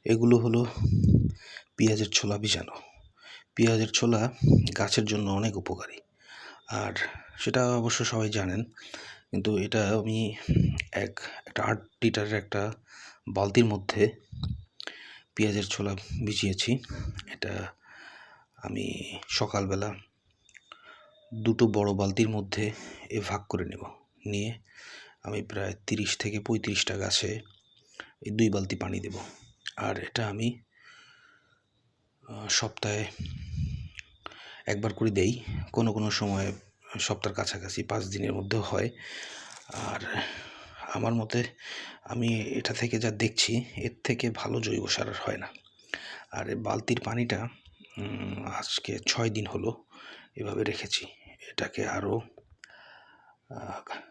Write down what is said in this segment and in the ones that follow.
এগুলো হলো পেঁয়াজের ছোলা বীজাণু। পেঁয়াজের ছোলা গাছের জন্য অনেক উপকারী, আর সেটা অবশ্য সবাই জানেন। কিন্তু এটা আমি একটা 8 লিটারের একটা বালতির মধ্যে পেঁয়াজের ছোলা ভিজিয়েছি। এটা আমি সকালবেলা দুটো বড় বালতির মধ্যে ভাগ করে নেব। নিয়ে আমি প্রায় 30 থেকে 35টা গাছে এই 2 বালতি পানি দেব। আর এটা আমি সপ্তাহে একবার করে দেই, কোনো সময় সপ্তাহের কাছাকাছি 5 দিনের মধ্যেও হয়। আর আমার মতে আমি এটা থেকে যা দেখছি, এর থেকে ভালো জৈব সার আর হয় না। আর এই বালতির পানিটা আজকে 6 দিন হলো এভাবে রেখেছি।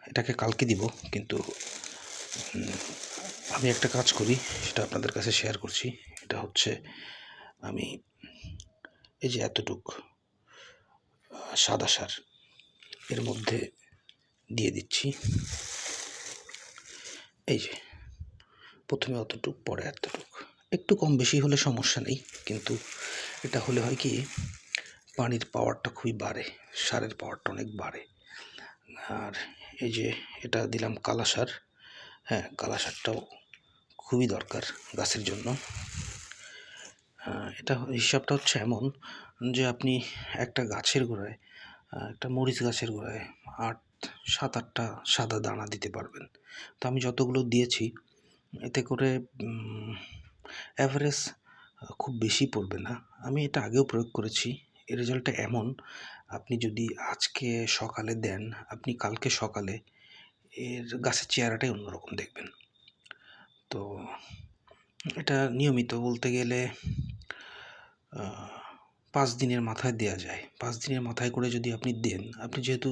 এটাকে কালকে দিব, কিন্তু আমি একটা কাজ করি, সেটা আপনাদের কাছে শেয়ার করছি। এটা হচ্ছে, আমি এই যে এতটুক সাদা সার এর মধ্যে দিয়ে দিচ্ছি। এই যে প্রথমে অতটুক, পরে এতটুক, একটু কম বেশি হলে সমস্যা নেই, কিন্তু এটা হলে হয় কি, পানির পাওয়ারটা খুবই বাড়ে, সারের পাওয়ারটা অনেক বাড়ে। আর এই যে এটা দিলাম কালা সার। হ্যাঁ, কালা সারটাও খুবই দরকার গাছের জন্য। এটা হিসাবটা হচ্ছে এমন যে আপনি একটা গাছের গোড়ায়, একটা মরিচ গাছের গোড়ায় 7-8টা সাদা দানা দিতে পারবেন। তো আমি যতগুলো দিয়েছি, এতে করে অ্যাভারেজ খুব বেশি পড়বে না। আমি এটা আগেও প্রয়োগ করেছি। এর রেজাল্টটা এমন, আপনি যদি আজকে সকালে দেন, আপনি কালকে সকালে এর গাছের চেহারাটাই অন্যরকম দেখবেন। তো এটা নিয়মিত বলতে গেলে 5 দিনের মাথায় দেয়া যায়। 5 দিনের মাথায় করে যদি আপনি দেন, আপনি যেহেতু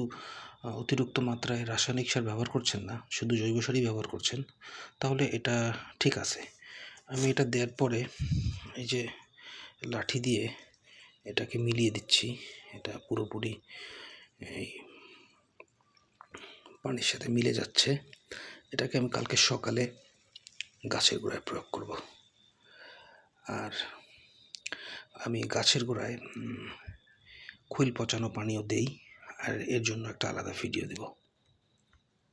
অতিরিক্ত মাত্রায় রাসায়নিক সার ব্যবহার করছেন না, শুধু জৈব সারই ব্যবহার করছেন, তাহলে এটা ঠিক আছে। আমি এটা দেওয়ার পরে এই যে লাঠি দিয়ে এটাকে মিলিয়ে দিচ্ছি। এটা পুরোপুরি এই পানির সাথে মিলে যাচ্ছে। এটাকে আমি কালকে সকালে গাছের গোড়ায় প্রয়োগ করব। আর আমি গাছের গোড়ায় খৈল পচানো পানিও দেই, আর এর জন্য একটা আলাদা ভিডিও দেব।